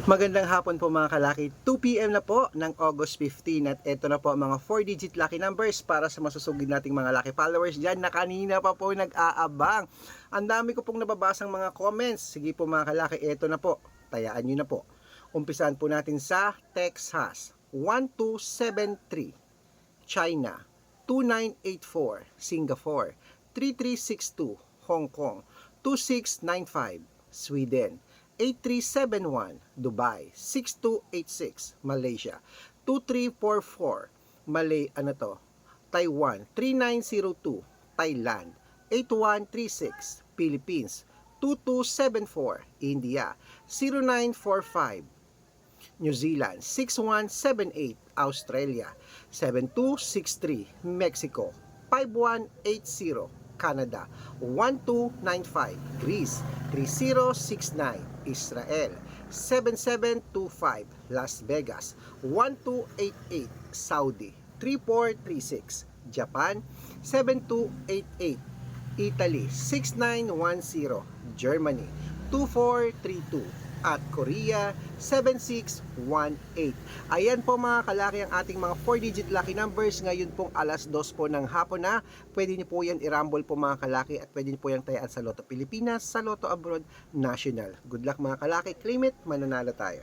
Magandang hapon po mga kalaki, 2 PM na po ng August 15 at ito na po ang mga 4-digit lucky numbers para sa masusugid nating mga lucky followers dyan na kanina pa po nag-aabang. Ang dami ko pong nababasang mga comments. Sige po mga kalaki, ito na po, tayaan nyo na po. Umpisahan po natin sa Texas, 1273, China, 2984, Singapore, 3362, Hong Kong, 2695, Sweden, 8371, Dubai, 6286, Malaysia, 2344, Taiwan, 3902, Thailand, 8136, Philippines, 2274, India, 0945, New Zealand, 6178, Australia, 7263, Mexico, 5180, Canada, 1295, Greece, 3069, Israel, 7725, Las Vegas, 1288, Saudi, 3436, Japan, 7288, Italy, 6910, Germany, 2432, at Korea 7618. Ayan po mga kalaki ang ating mga 4-digit lucky numbers. Ngayon pong alas 2 po ng hapon na. Pwede niyo po yan i-rumble po mga kalaki at pwede niyo po yan tayaan sa Lotto Pilipinas, sa Lotto Abroad National. Good luck mga kalaki, claim it, mananalo tayo.